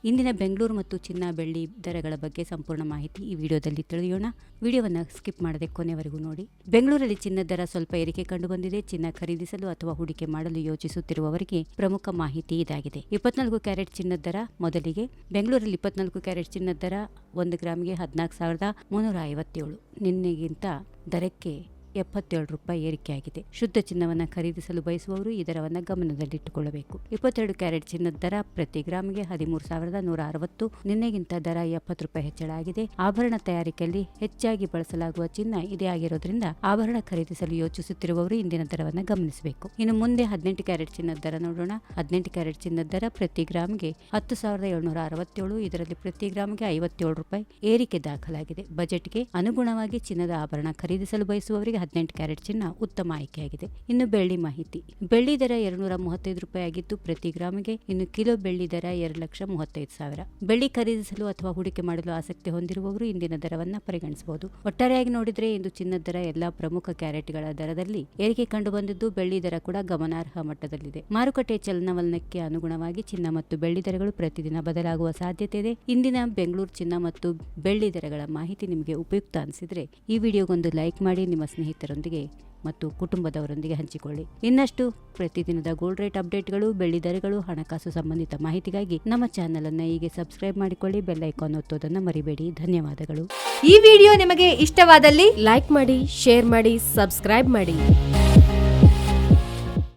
ಇಂದಿನ ಬೆಂಗಳೂರು ಮತ್ತು ಚಿನ್ನ ಬೆಳ್ಳಿ ದರಗಳ ಬಗ್ಗೆ ಸಂಪೂರ್ಣ ಮಾಹಿತಿ ಈ ವಿಡಿಯೋದಲ್ಲಿ ತಿಳಿಯೋಣ. ವಿಡಿಯೋವನ್ನು ಸ್ಕಿಪ್ ಮಾಡದೆ ಕೊನೆವರೆಗೂ ನೋಡಿ. ಬೆಂಗಳೂರಲ್ಲಿ ಚಿನ್ನದ ದರ ಸ್ವಲ್ಪ ಏರಿಕೆ ಕಂಡುಬಂದಿದೆ. ಚಿನ್ನ ಖರೀದಿಸಲು ಅಥವಾ ಹೂಡಿಕೆ ಮಾಡಲು ಯೋಚಿಸುತ್ತಿರುವವರಿಗೆ ಪ್ರಮುಖ ಮಾಹಿತಿ ಇದಾಗಿದೆ. 24 ಕ್ಯಾರೆಟ್ ಚಿನ್ನದ ದರ. ಮೊದಲಿಗೆ ಬೆಂಗಳೂರಲ್ಲಿ 24 ಕ್ಯಾರೆಟ್ ಚಿನ್ನದ ದರ 1 ಗ್ರಾಮ್ಗೆ 14,357. ನಿನ್ನೆಗಿಂತ ದರಕ್ಕೆ 77 ರೂಪಾಯಿ ಏರಿಕೆಯಾಗಿದೆ. ಶುದ್ಧ ಚಿನ್ನವನ್ನು ಖರೀದಿಸಲು ಬಯಸುವವರು ಈ ದರವನ್ನು ಗಮನದಲ್ಲಿಟ್ಟುಕೊಳ್ಳಬೇಕು. 22 ಕ್ಯಾರೆಟ್ ಚಿನ್ನದ ದರ ಪ್ರತಿ ಗ್ರಾಮ್ಗೆ 13,160. ನಿನ್ನೆಗಿಂತ ದರ 70 ರೂಪಾಯಿ ಹೆಚ್ಚಳ ಆಗಿದೆ. ಆಭರಣ ತಯಾರಿಕೆಯಲ್ಲಿ ಹೆಚ್ಚಾಗಿ ಬಳಸಲಾಗುವ ಚಿನ್ನ ಇದೇ ಆಗಿರೋದ್ರಿಂದ ಆಭರಣ ಖರೀದಿಸಲು ಯೋಚಿಸುತ್ತಿರುವವರು ಇಂದಿನ ದರವನ್ನು ಗಮನಿಸಬೇಕು. ಇನ್ನು ಮುಂದೆ 18 ಕ್ಯಾರೆಟ್ ಚಿನ್ನದ ದರ ನೋಡೋಣ. 18 ಕ್ಯಾರೆಟ್ ಚಿನ್ನದ ದರ ಪ್ರತಿ ಗ್ರಾಮ್ಗೆ 10,767. ಇದರಲ್ಲಿ ಪ್ರತಿ ಗ್ರಾಮ್ಗೆ 57 ರೂಪಾಯಿ ಏರಿಕೆ ದಾಖಲಾಗಿದೆ. ಬಜೆಟ್ಗೆ ಅನುಗುಣವಾಗಿ ಚಿನ್ನದ ಆಭರಣ ಖರೀದಿಸಲು ಬಯಸುವವರಿಗೆ 18 ಕ್ಯಾರೆಟ್ ಚಿನ್ನ ಉತ್ತಮ ಆಯ್ಕೆಯಾಗಿದೆ. ಇನ್ನು ಬೆಳ್ಳಿ ಮಾಹಿತಿ. ಬೆಳ್ಳಿ ದರ 235 ರೂಪಾಯಿ ಆಗಿದ್ದು ಪ್ರತಿ ಗ್ರಾಮಿಗೆ. ಇನ್ನು ಕಿಲೋ ಬೆಳ್ಳಿ ದರ 2,35,000. ಬೆಳ್ಳಿ ಖರೀದಿಸಲು ಅಥವಾ ಹೂಡಿಕೆ ಮಾಡಲು ಆಸಕ್ತಿ ಹೊಂದಿರುವವರು ಇಂದಿನ ದರವನ್ನು ಪರಿಗಣಿಸಬಹುದು. ಒಟ್ಟಾರೆಯಾಗಿ ನೋಡಿದರೆ ಇಂದು ಚಿನ್ನದ ದರ ಎಲ್ಲಾ ಪ್ರಮುಖ ಕ್ಯಾರೆಟ್ಗಳ ದರದಲ್ಲಿ ಏರಿಕೆ ಕಂಡುಬಂದಿದ್ದು ಬೆಳ್ಳಿ ದರ ಕೂಡ ಗಮನಾರ್ಹ ಮಟ್ಟದಲ್ಲಿದೆ. ಮಾರುಕಟ್ಟೆ ಚಲನವಲನಕ್ಕೆ ಅನುಗುಣವಾಗಿ ಚಿನ್ನ ಮತ್ತು ಬೆಳ್ಳಿ ದರಗಳು ಪ್ರತಿದಿನ ಬದಲಾಗುವ ಸಾಧ್ಯತೆ ಇದೆ. ಇಂದಿನ ಬೆಂಗಳೂರು ಚಿನ್ನ ಮತ್ತು ಬೆಳ್ಳಿ ದರಗಳ ಮಾಹಿತಿ ನಿಮಗೆ ಉಪಯುಕ್ತ ಅನಿಸಿದ್ರೆ ಈ ವಿಡಿಯೋಗೊಂದು ಲೈಕ್ ಮಾಡಿ, ನಿಮ್ಮ ಸ್ನೇಹಿತರೊಂದಿಗೆ ಮತ್ತು ಕುಟುಂಬದವರೊಂದಿಗೆ ಹಂಚಿಕೊಳ್ಳಿ. ಇನ್ನಷ್ಟು ಪ್ರತಿದಿನದ ಗೋಲ್ಡ್ ರೇಟ್ ಅಪ್ಡೇಟ್ಗಳು, ಬೆಳ್ಳಿ ದರಗಳು, ಹಣಕಾಸು ಸಂಬಂಧಿತ ಮಾಹಿತಿಗಾಗಿ ನಮ್ಮ ಚಾನೆಲ್ ಅನ್ನು ಹೀಗೆ ಸಬ್ಸ್ಕ್ರೈಬ್ ಮಾಡಿಕೊಳ್ಳಿ. ಬೆಲ್ ಐಕಾನ್ ಒತ್ತೋದನ್ನು ಮರಿಬೇಡಿ. ಧನ್ಯವಾದಗಳು. ಈ ವಿಡಿಯೋ ನಿಮಗೆ ಇಷ್ಟವಾದಲ್ಲಿ ಲೈಕ್ ಮಾಡಿ, ಶೇರ್ ಮಾಡಿ, ಸಬ್ಸ್ಕ್ರೈಬ್ ಮಾಡಿ.